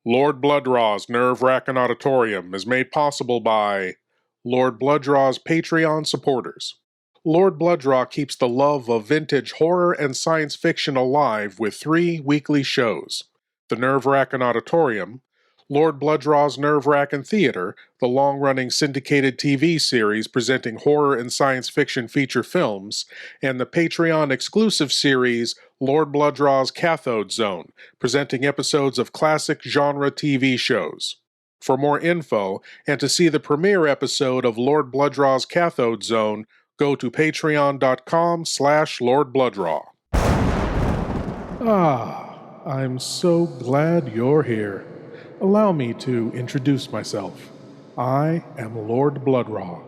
Lord Blood-Rah's Nerve-Wrackin Auditorium is made possible by Lord Blood-Rah's Patreon supporters. Lord Blood-Rah keeps the love of vintage horror and science fiction alive with 3 weekly shows: the Nerve-Wrackin Auditorium, Lord Blood-Rah's Nerve-Wrackin Theater, the long-running syndicated TV series presenting horror and science fiction feature films, and the Patreon-exclusive series Lord Blood-Rah's Cathode Zone, presenting episodes of classic genre TV shows. For more info, and to see the premiere episode of Lord Blood-Rah's Cathode Zone, go to patreon.com/Lord Blood-Rah. I'm so glad you're here. Allow me to introduce myself. I am Lord Blood-Rah.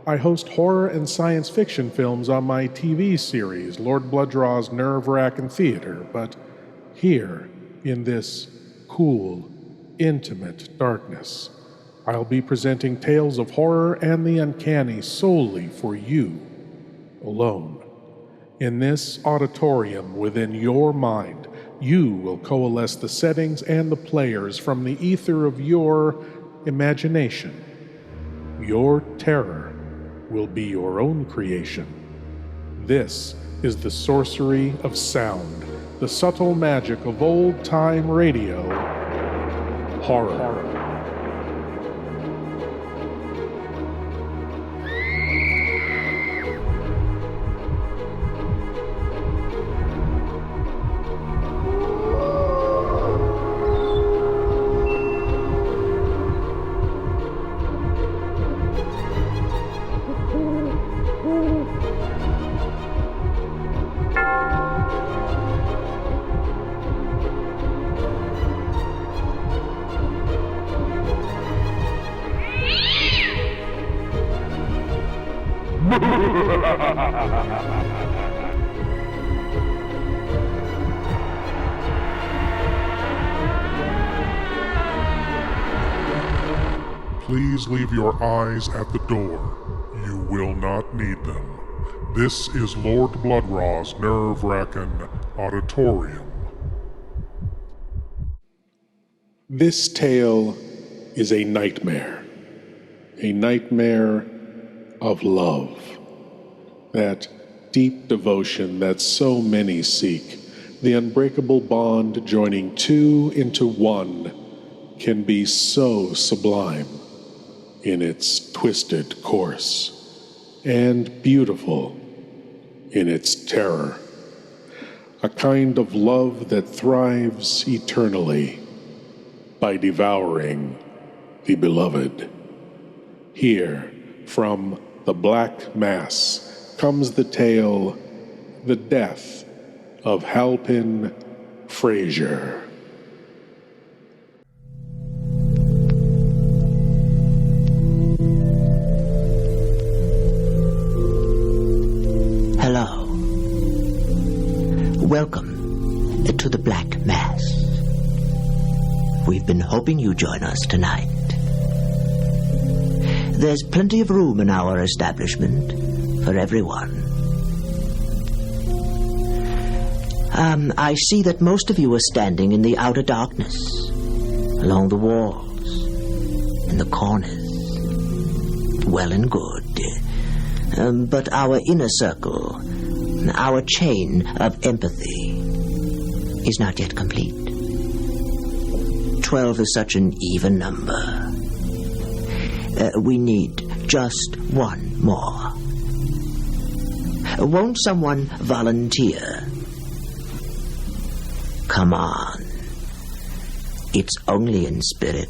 I host horror and science fiction films on my TV series, Lord Blood-Rah's Nerve-Wrackin Theater, but here, in this cool, intimate darkness, I'll be presenting tales of horror and the uncanny solely for you, alone. In this auditorium within your mind, you will coalesce the settings and the players from the ether of your imagination. Your terror will be your own creation. This is the sorcery of sound, the subtle magic of old-time radio, horror. Please leave your eyes at the door. You will not need them. This is Lord Blood-Rah's Nerve-Wrackin Auditorium. This tale is a nightmare of love. That deep devotion that so many seek, the unbreakable bond joining two into one, can be so sublime in its twisted course, and beautiful in its terror. A kind of love that thrives eternally by devouring the beloved. Here, from the Black Mass, comes the tale, The Death of Halpin Frayser. Hello. Welcome to the Black Mass. We've been hoping you'd join us tonight. There's plenty of room in our establishment for everyone. I see that most of you are standing in the outer darkness, along the walls, in the corners. Well and good. But our inner circle, our chain of empathy, is not yet complete. 12 is such an even number. We need just one more. Won't someone volunteer? Come on. It's only in spirit.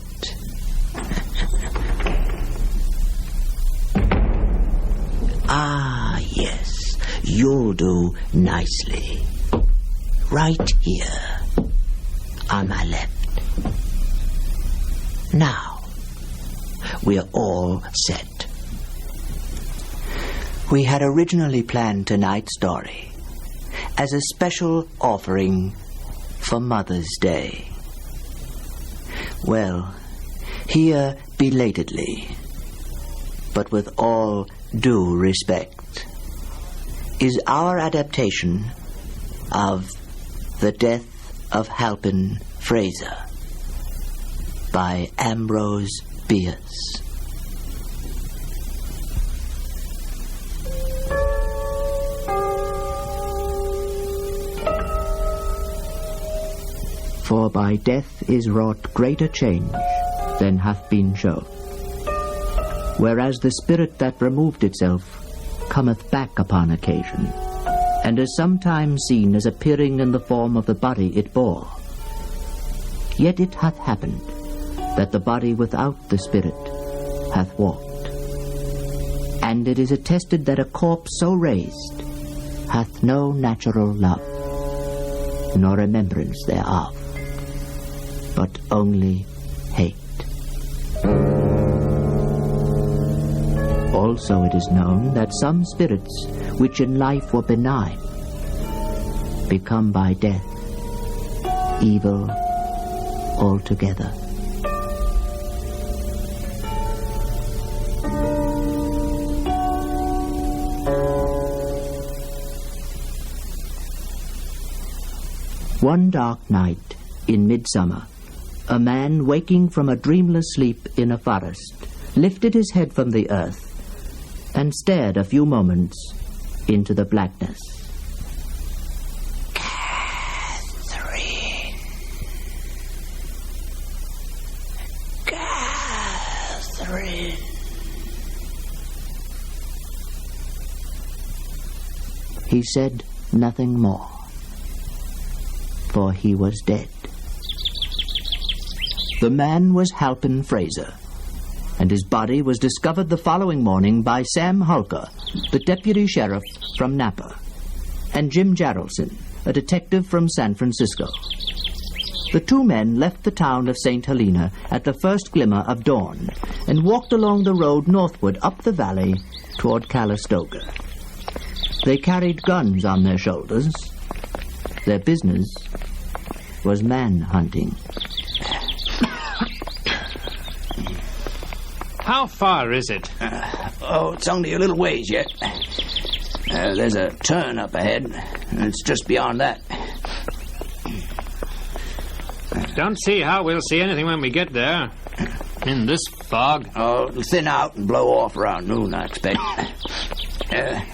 Ah, yes. You'll do nicely. Right here. On my left. Now, we're all set. We had originally planned tonight's story as a special offering for Mother's Day. Well, here belatedly, but with all due respect, is our adaptation of The Death of Halpin Frayser. by Ambrose Bierce. For by death is wrought greater change than hath been shown. Whereas the spirit that removed itself cometh back upon occasion, and is sometimes seen as appearing in the form of the body it bore. Yet it hath happened that the body without the spirit hath walked. And it is attested that a corpse so raised hath no natural love, nor remembrance thereof, but only hate. Also it is known that some spirits which in life were benign become by death evil altogether. One dark night in midsummer, a man waking from a dreamless sleep in a forest lifted his head from the earth and stared a few moments into the blackness. Catherine. He said nothing more, for he was dead. The man was Halpin Frayser, and his body was discovered the following morning by Sam Hulker, the deputy sheriff from Napa, and Jim Jarrelson, a detective from San Francisco. The two men left the town of St. Helena at the first glimmer of dawn and walked along the road northward up the valley toward Calistoga. They carried guns on their shoulders. Their business was man-hunting. How far is it? It's only a little ways yet. There's a turn up ahead, and it's just beyond that. Don't see how we'll see anything when we get there. In this fog. Oh, it'll thin out and blow off around noon, I expect.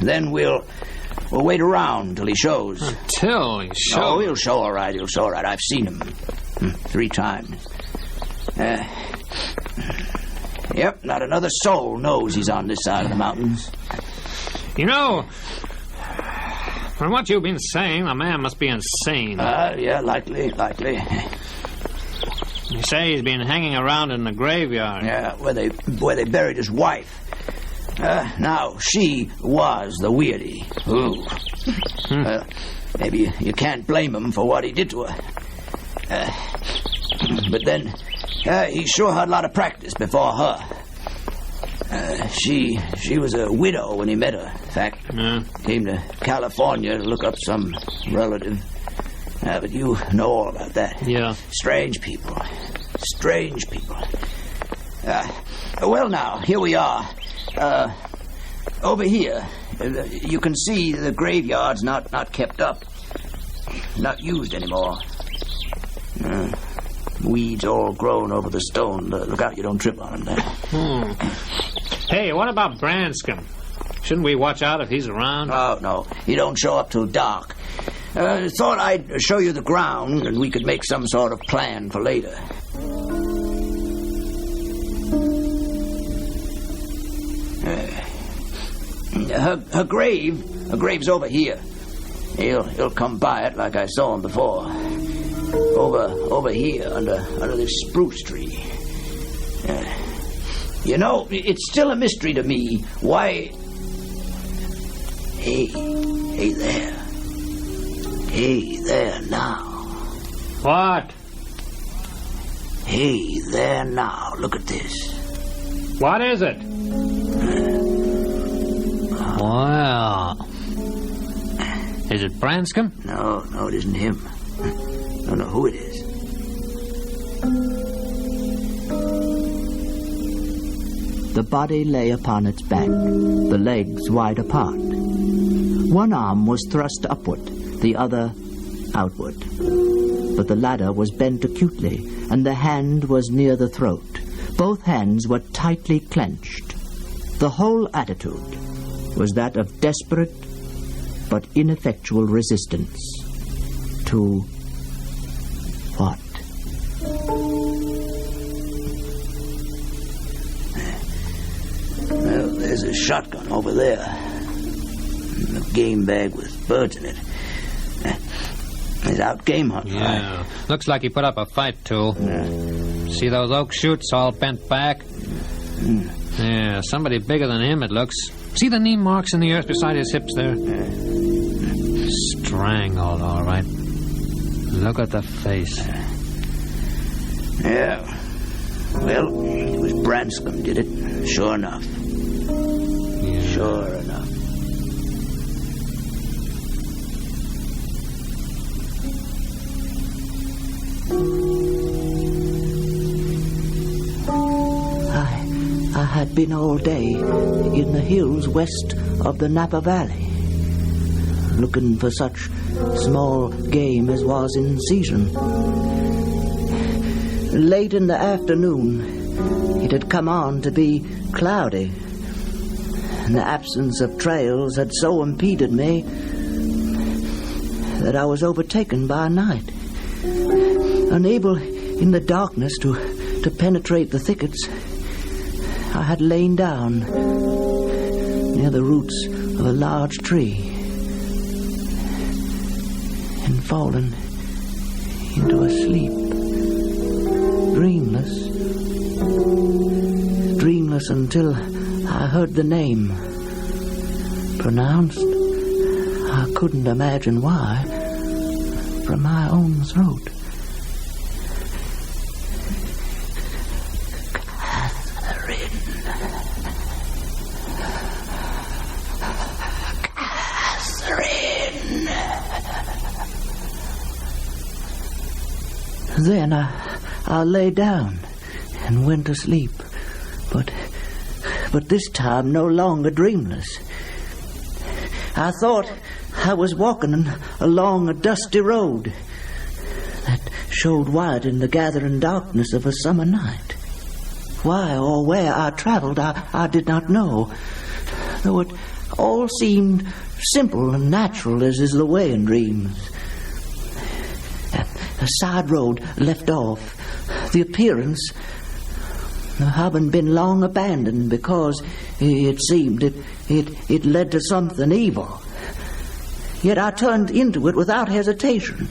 Then we'll wait around till he shows. Until he shows? Oh, he'll show all right, he'll show all right. I've seen him 3 times. Yep, not another soul knows he's on this side of the mountains. You know, from what you've been saying, the man must be insane. Yeah, likely. You say he's been hanging around in the graveyard. Yeah, where they buried his wife. Now, she was the weirdy. Ooh. Maybe you can't blame him for what he did to her. But then, he sure had a lot of practice before her. She was a widow when he met her, in fact. Came to California to look up some relative. But you know all about that. Yeah. Strange people. Well, now, here we are. Over here, you can see the graveyard's not kept up. Not used anymore. Weeds all grown over the stone. Look out you don't trip on them there. Hey, what about Branscombe? Shouldn't we watch out if he's around? Oh, no. He don't show up till dark. Thought I'd show you the ground and we could make some sort of plan for later. Her grave's over here. He'll come by it like I saw him before. Over here under this spruce tree. You know, it's still a mystery to me why. Hey there. Hey there now. What? Hey there now. Look at this. What is it? Wow. Is it Branscombe? No, it isn't him. Don't know who it is. The body lay upon its back, the legs wide apart. One arm was thrust upward, the other outward. But the ladder was bent acutely, and the hand was near the throat. Both hands were tightly clenched. The whole attitude was that of desperate but ineffectual resistance to what? Well, there's a shotgun over there. And a game bag with birds in it. He's out game hunting. Yeah. Right? Looks like he put up a fight, too. See those oak shoots all bent back? Yeah, somebody bigger than him, it looks. See the knee marks in the earth beside his hips there? Strangled, all right. Look at the face. Yeah. Well, it was Branscombe did it. Sure enough. Yeah. Sure enough. I had been all day in the hills west of the Napa Valley, looking for such small game as was in season. Late in the afternoon, it had come on to be cloudy, and the absence of trails had so impeded me that I was overtaken by night. Unable in the darkness to penetrate the thickets, I had lain down near the roots of a large tree and fallen into a sleep, dreamless until I heard the name pronounced, I couldn't imagine why, from my own throat. Then I lay down and went to sleep, but this time no longer dreamless. I thought I was walking along a dusty road that showed white in the gathering darkness of a summer night. Why or where I traveled, I did not know, though it all seemed simple and natural as is the way in dreams. A side road left off, the appearance of having been long abandoned because it seemed it led to something evil. Yet I turned into it without hesitation,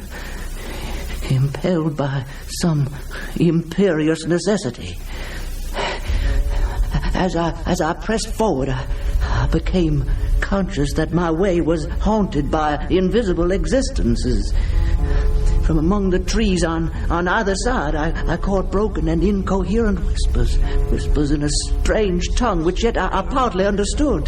impelled by some imperious necessity. As I pressed forward, I became conscious that my way was haunted by invisible existences. From among the trees on either side, I caught broken and incoherent whispers in a strange tongue which yet I partly understood.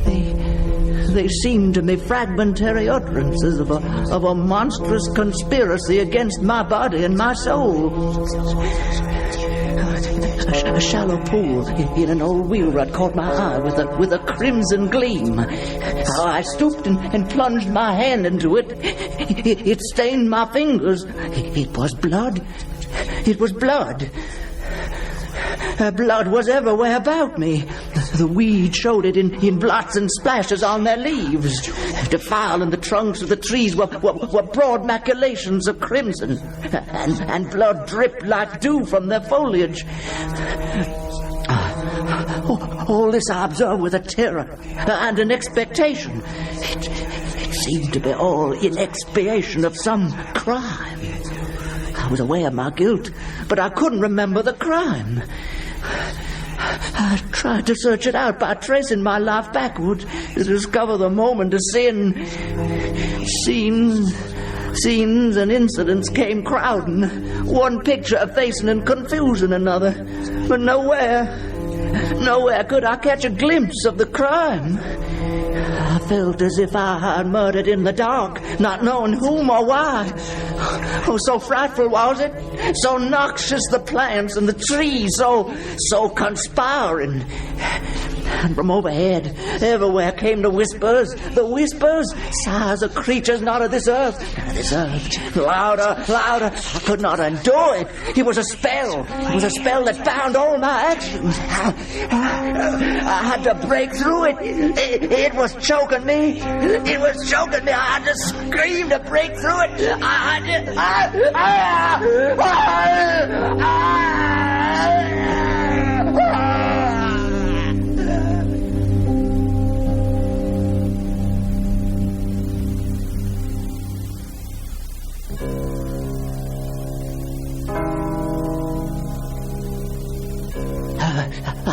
They seemed to me fragmentary utterances of a monstrous conspiracy against my body and my soul. A shallow pool in an old wheel rut caught my eye with a crimson gleam. I stooped and plunged my hand into it. It stained my fingers. It was blood. It was blood. Blood was everywhere about me. The weed showed it in blots and splashes on their leaves. Defiling the trunks of the trees were broad maculations of crimson, and blood dripped like dew from their foliage. All this I observed with a terror and an expectation. It seemed to be all in expiation of some crime. I was aware of my guilt, but I couldn't remember the crime. I tried to search it out by tracing my life backward to discover the moment of sin. Scenes and incidents came crowding, one picture effacing in confusion another, but nowhere could I catch a glimpse of the crime. I felt as if I had murdered in the dark, not knowing whom or why. Oh, so frightful was it, so noxious the plants and the trees, so conspiring. And from overhead, everywhere came the whispers, sighs of creatures not of this earth, louder, I could not endure it. It was a spell that bound all my actions. I had to break through it. It was choking me. I had to scream to break through it.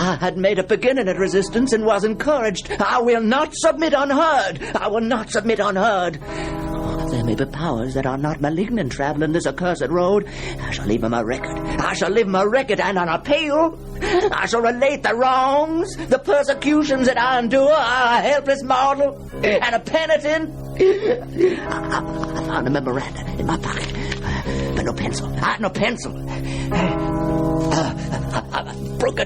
I had made a beginning at resistance and was encouraged. I will not submit unheard. There may be powers that are not malignant traveling this accursed road. I shall leave them a record. And an appeal. I shall relate the wrongs, the persecutions that I endure. I'm a helpless mortal and a penitent. I found a memorandum in my pocket, but no pencil. I had no pencil. I broke a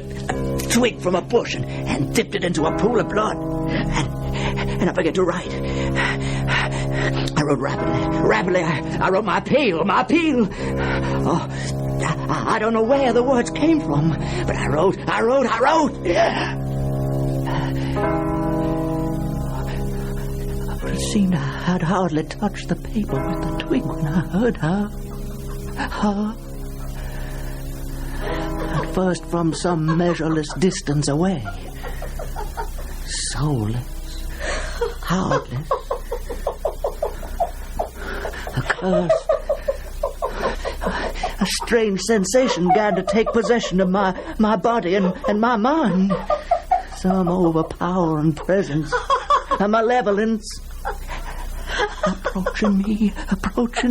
twig from a bush and dipped it into a pool of blood. And I began to write. I wrote rapidly. I wrote my appeal. Oh, I don't know where the words came from, but I wrote. But it seemed I had hardly touched the paper with the twig when I heard her. At first from some measureless distance away. Soulless, heartless, accursed. A strange sensation began to take possession of my body and my mind. Some overpowering presence, a malevolence. Approaching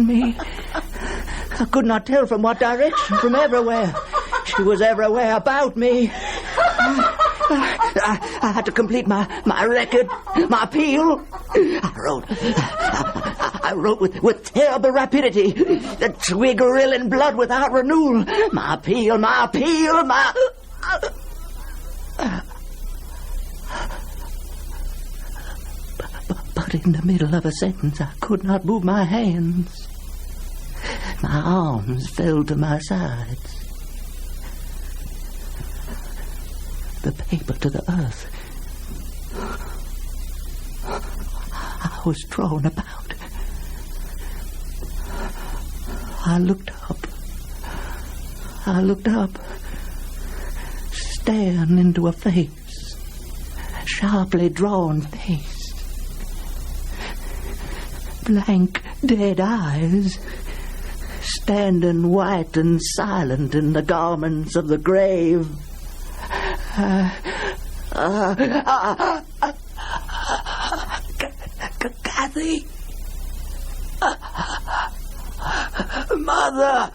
me. I could not tell from what direction, from everywhere. She was everywhere about me. I had to complete my record, my appeal. I wrote with terrible rapidity, the twig rilling blood without renewal. My appeal. But in the middle of a sentence, I could not move my hands. My arms fell to my sides. The paper to the earth. I was drawn about. I looked up, staring into a face, a sharply drawn face. Blank, dead eyes, standing white and silent in the garments of the grave. Kathy! Mother!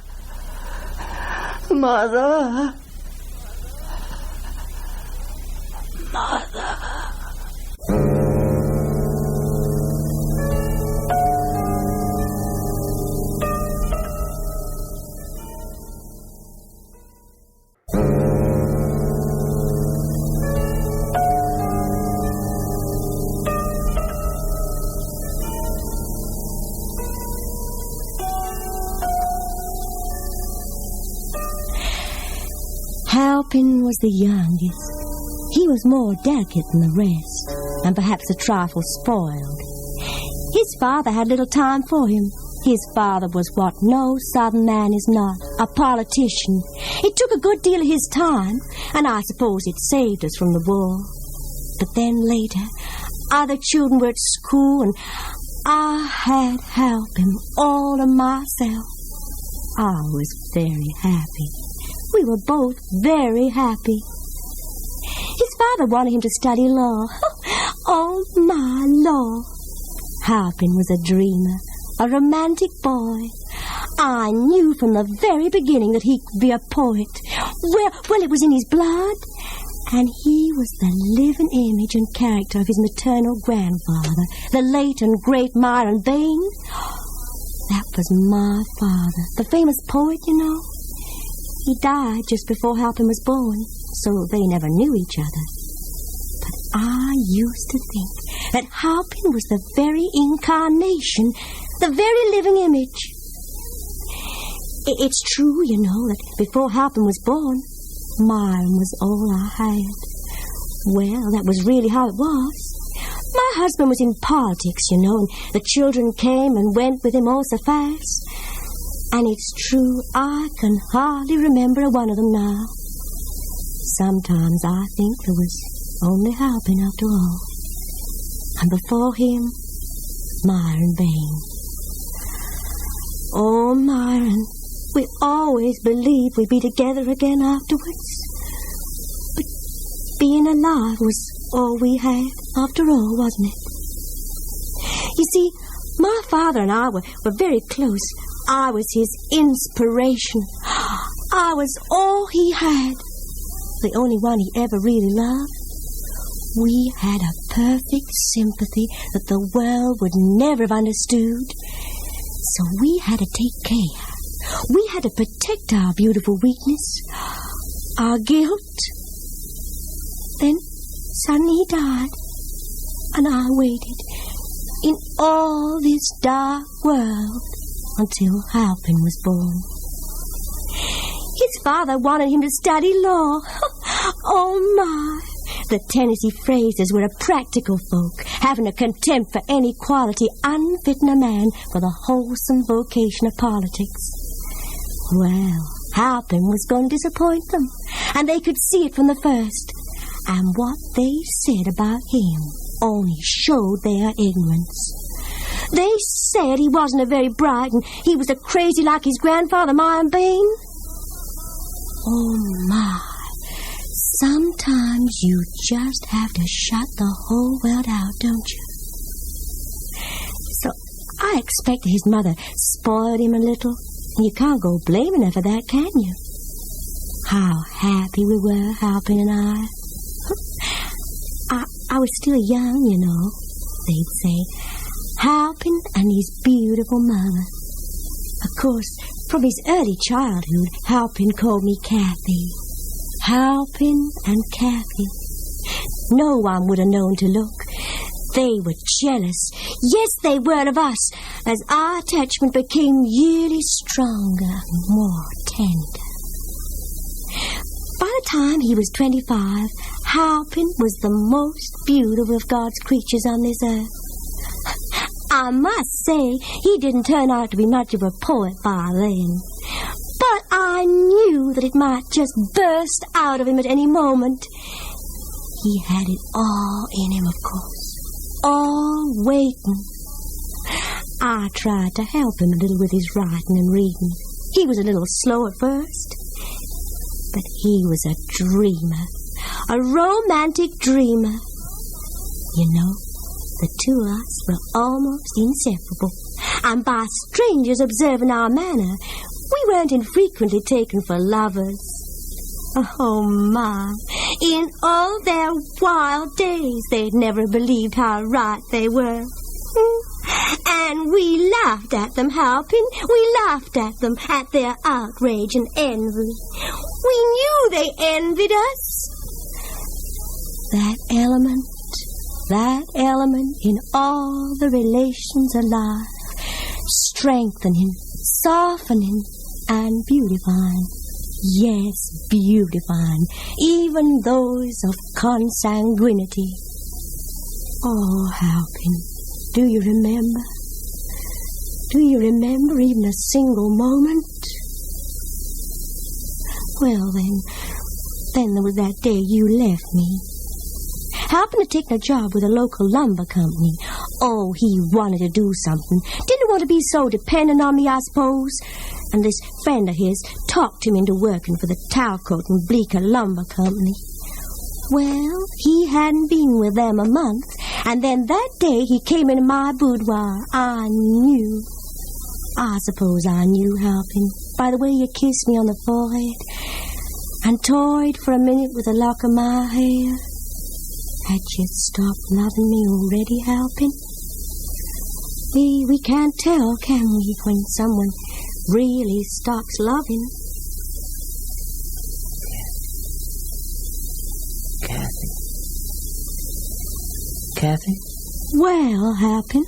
Halpin was the youngest. He was more delicate than the rest, and perhaps a trifle spoiled. His father had little time for him. His father was what no southern man is not, a politician. It took a good deal of his time, and I suppose it saved us from the war. But then later, other children were at school, and I had Halpin all to myself. I was very happy. We were both very happy. His father wanted him to study law. Oh, my law. Halpin was a dreamer, a romantic boy. I knew from the very beginning that he could be a poet. Well, it was in his blood. And he was the living image and character of his maternal grandfather, the late and great Myron Bayne. That was my father, the famous poet, you know. He died just before Halpin was born, so they never knew each other. used to think that Halpin was the very incarnation, the very living image. It's true, you know, that before Halpin was born, Myron was all I had. Well, that was really how it was. My husband was in politics, you know, and the children came and went with him all so fast. And it's true, I can hardly remember one of them now. Sometimes I think there was only Halpin after all. And before him, Myron Bain. Oh, Myron, we always believed we'd be together again afterwards. But being alive was all we had after all, wasn't it? You see, my father and I were very close. I was his inspiration. I was all he had. The only one he ever really loved. We had a perfect sympathy that the world would never have understood. So we had to take care. We had to protect our beautiful weakness, our guilt. Then suddenly he died, and I waited in all this dark world until Halpin was born. His father wanted him to study law. Oh, my. The Tennessee Fraysers were a practical folk, having a contempt for any quality unfitting a man for the wholesome vocation of politics. Well, Halpin was going to disappoint them, and they could see it from the first. And what they said about him only showed their ignorance. They said he wasn't a very bright, and he was a crazy like his grandfather, Myron Bain. Oh, my. Sometimes you just have to shut the whole world out, don't you? So I expect his mother spoiled him a little. And you can't go blaming her for that, can you? How happy we were, Halpin and I. I was still young, you know, they'd say. Halpin and his beautiful mother. Of course, from his early childhood, Halpin called me Kathy. Halpin and Kathy. No one would have known to look. They were jealous. Yes, they were of us, as our attachment became yearly stronger and more tender. By the time he was 25, Halpin was the most beautiful of God's creatures on this earth. I must say, he didn't turn out to be much of a poet by then. But I knew that it might just burst out of him at any moment. He had it all in him, of course. All waiting. I tried to help him a little with his writing and reading. He was a little slow at first. But he was a dreamer. A romantic dreamer. You know, the two of us were almost inseparable. And by strangers observing our manner, we weren't infrequently taken for lovers. Oh, my. In all their wild days, they'd never believed how right they were. And we laughed at them, Halpin. We laughed at them, at their outrage and envy. We knew they envied us. That element in all the relations alive, strengthening, softening, and beautifying. Yes, beautifying, even those of consanguinity. Oh, Halpin, do you remember? Do you remember even a single moment? Well, then there was that day you left me. Halpin had taken a job with a local lumber company. Oh, he wanted to do something. Didn't want to be so dependent on me, I suppose. And this friend of his talked him into working for the Talcote and Bleecker Lumber Company. Well, he hadn't been with them a month, and then that day he came into my boudoir. I knew. I suppose I knew, Halpin, by the way you kissed me on the forehead and toyed for a minute with a lock of my hair. Had you stopped loving me already, Halpin? We can't tell, can we, when someone really stops loving? Kathy. Kathy? Well, Halpin,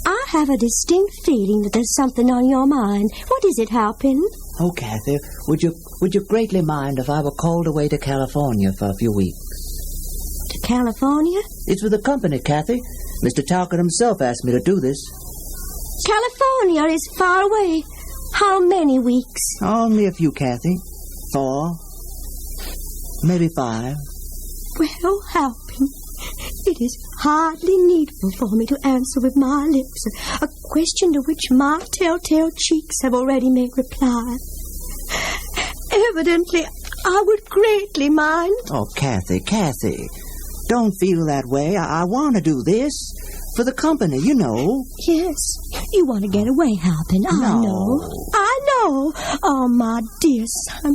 I have a distinct feeling that there's something on your mind. What is it, Halpin? Oh, Kathy, would you greatly mind if I were called away to California for a few weeks? To California? It's with the company, Kathy. Mr. Talcott himself asked me to do this. California is far away. How many weeks? Only a few, Kathy. 4. Maybe 5. Well, Halpin, it is hardly needful for me to answer with my lips a question to which my telltale cheeks have already made reply. Evidently, I would greatly mind. Oh, Kathy. Don't feel that way. I want to do this. For the company, you know. Yes, you want to get away, Halpin. I know. Oh, my dear son.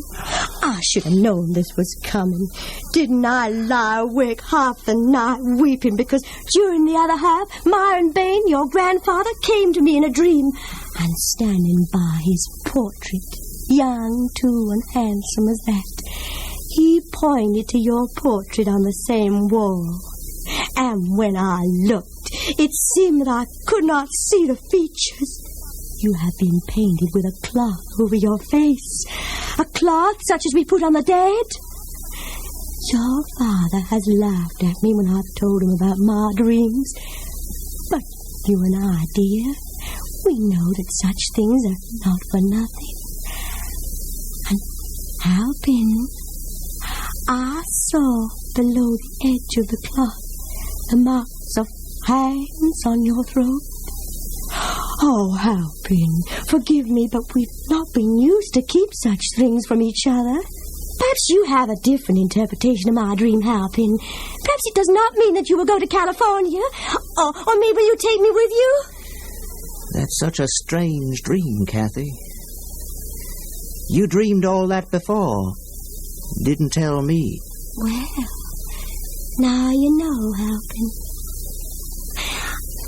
I should have known this was coming. Didn't I lie awake half the night weeping because during the other half, Myron Bain, your grandfather, came to me in a dream, and standing by his portrait, young, too, and handsome as that, he pointed to your portrait on the same wall. And when I looked, it seemed that I could not see the features. You have been painted with a cloth over your face, a cloth such as we put on the dead. Your father has laughed at me when I've told him about my dreams. But you and I, dear, we know that such things are not for nothing. And Halpin, I saw below the edge of the cloth the marks of hands on your throat. Oh, Halpin, forgive me, but we've not been used to keep such things from each other. Perhaps you have a different interpretation of my dream, Halpin. Perhaps it does not mean that you will go to California. Or maybe you take me with you? That's such a strange dream, Kathy. You dreamed all that before. Didn't tell me. Well, now you know, Halpin.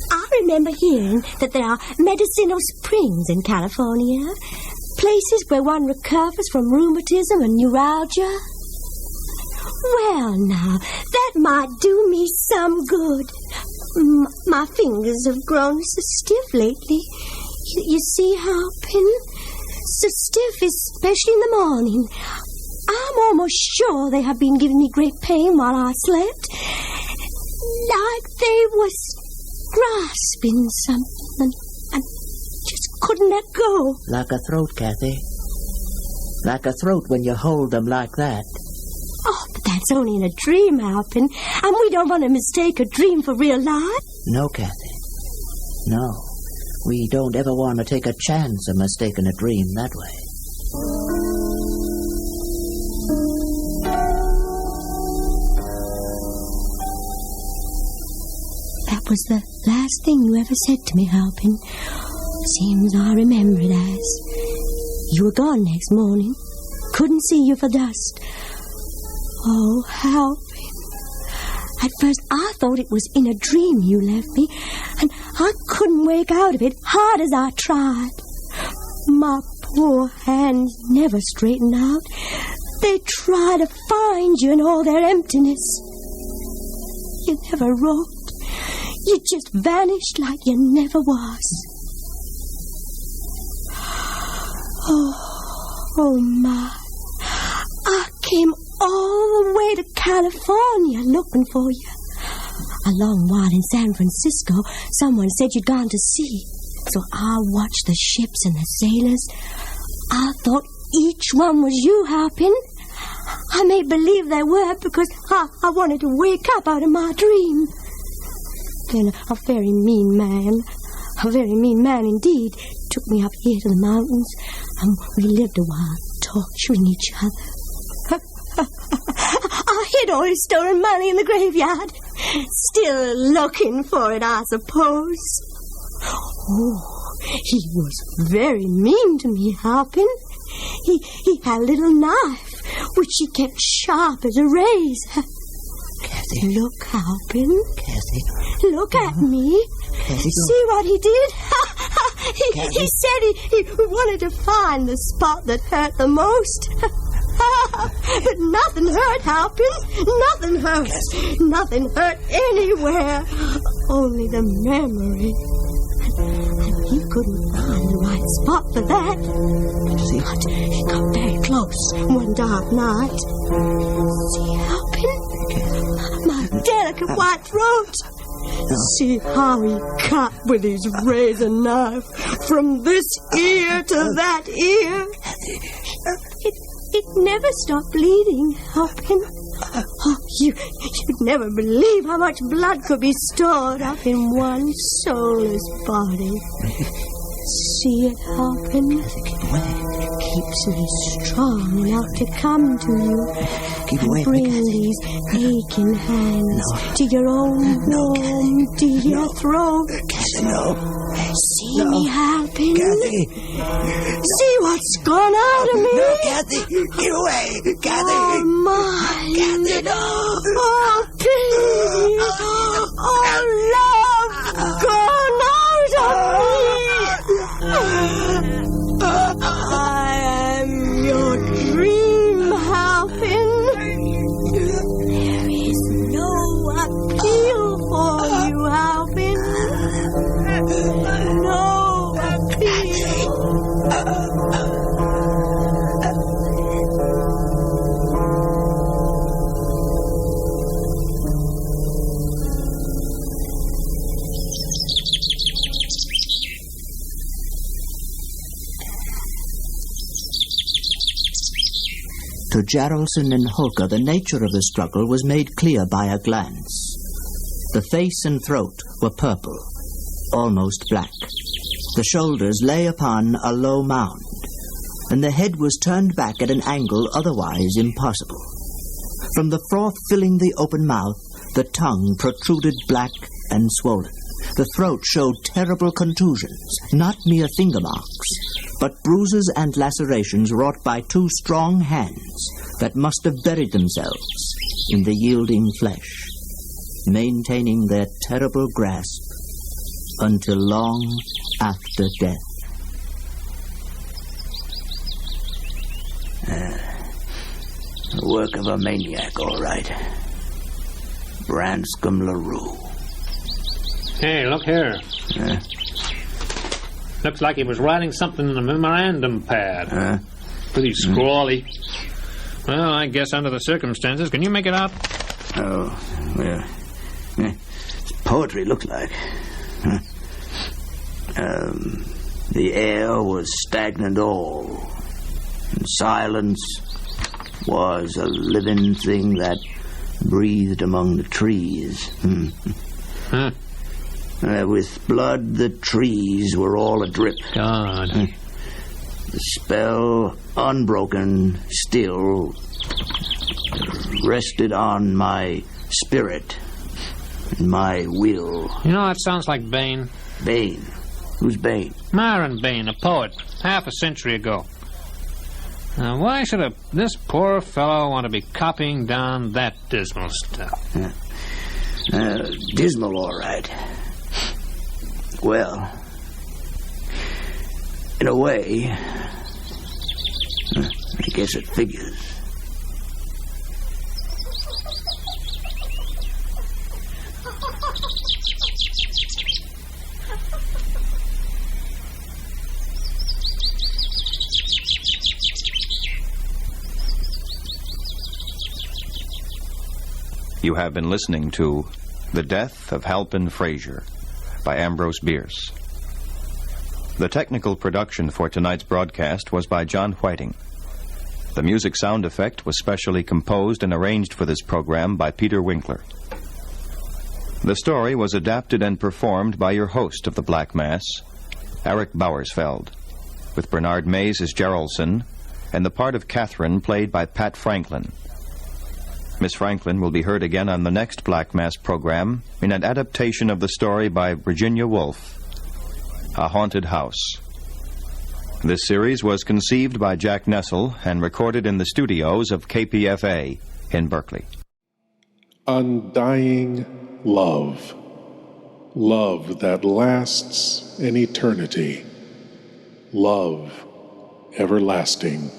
I remember hearing that there are medicinal springs in California, places where one recovers from rheumatism and neuralgia. Well, now, that might do me some good. My fingers have grown so stiff lately. You see, Halpin? So stiff, especially in the morning. I'm almost sure they have been giving me great pain while I slept. Like they was grasping something and just couldn't let go. Like a throat, Kathy. Like a throat when you hold them like that. Oh, but that's only in a dream, Halpin. And we don't want to mistake a dream for real life. No, Kathy. No. We don't ever want to take a chance of mistaking a dream that way. That was the last thing you ever said to me, Halpin. Seems I remember it as. You were gone next morning. Couldn't see you for dust. Oh, Halpin. At first I thought it was in a dream you left me, and I couldn't wake out of it, hard as I tried. My poor hands never straightened out. They tried to find you in all their emptiness. You never wrote. You just vanished like you never was. Oh my. I came all the way to California looking for you. A long while in San Francisco, someone said you'd gone to sea. So I watched the ships and the sailors. I thought each one was you, Halpin. I made believe they were because I wanted to wake up out of my dream. Then a very mean man indeed, took me up here to the mountains, and we lived a while torturing each other. I hid all his stolen money in the graveyard. Still looking for it, I suppose. Oh, he was very mean to me, Halpin. He had a little knife, which he kept sharp as a razor. Kathy. Look, Halpin. Kathy. Look at me. Kathy, see what he did? He said he wanted to find the spot that hurt the most. But nothing hurt, Halpin. Nothing hurt. Nothing hurt anywhere. Only the memory. And he couldn't find the right spot for that. But he got very close one dark night. See, Halpin? My delicate white throat. See how he cut with his razor knife from this ear to that ear. It never stopped bleeding, Halpin. Oh, you'd never believe how much blood could be stored up in one soulless body. See it, Halpin? Keeps me strong enough to come to you and bring these aching hands to your own warm, dear throat. See me, Halpin? See what's gone out of me? No, Kathy, get away, Kathy. Oh, my. Kathy, no. Oh, pity. Oh, love gone out of me. I am your dream, Halpin. There is no appeal for you, Halpin. No appeal. To Jarlson and Holker, the nature of the struggle was made clear by a glance. The face and throat were purple, almost black. The shoulders lay upon a low mound, and the head was turned back at an angle otherwise impossible. From the froth filling the open mouth, the tongue protruded black and swollen. The throat showed terrible contusions, not mere finger marks, but bruises and lacerations wrought by two strong hands that must have buried themselves in the yielding flesh, maintaining their terrible grasp until long after death. The work of a maniac, all right. Branscombe LaRue. Hey, look here. Looks like he was writing something in a memorandum pad. Pretty scrawly. Well, I guess under the circumstances, can you make it out? Oh, well, poetry looked like. The air was stagnant all, and silence was a living thing that breathed among the trees. With blood, the trees were all adrip. God. The spell, unbroken, still, rested on my spirit and my will. You know, that sounds like Bain. Bain? Who's Bain? Myron Bain, a poet, half a century ago. Now, why should this poor fellow want to be copying down that dismal stuff? Dismal, all right. Well, in a way, I guess it figures. You have been listening to The Death of Halpin Frayser by Ambrose Bierce. The technical production for tonight's broadcast was by John Whiting. The music sound effect was specially composed and arranged for this program by Peter Winkler. The story was adapted and performed by your host of the Black Mass, Eric Bowersfeld, with Bernard Mays as Jarlson and the part of Catherine played by Pat Franklin. Miss Franklin will be heard again on the next Black Mass program in an adaptation of the story by Virginia Woolf, A Haunted House. This series was conceived by Jack Nessel and recorded in the studios of KPFA in Berkeley. Undying love. Love that lasts an eternity. Love everlasting.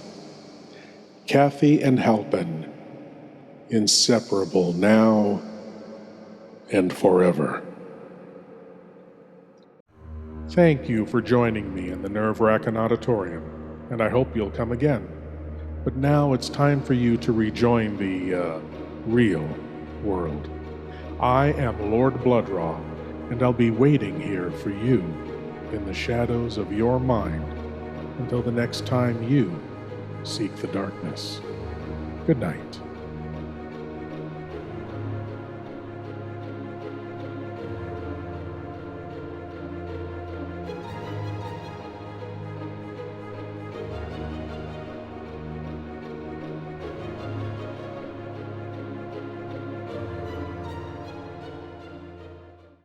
Kathy and Halpin, inseparable now and forever. Thank you for joining me in the Wrackin Auditorium, and I hope you'll come again. But now it's time for you to rejoin the, real world. I am Lord Blood-Rah, and I'll be waiting here for you in the shadows of your mind until the next time you seek the darkness. Good night.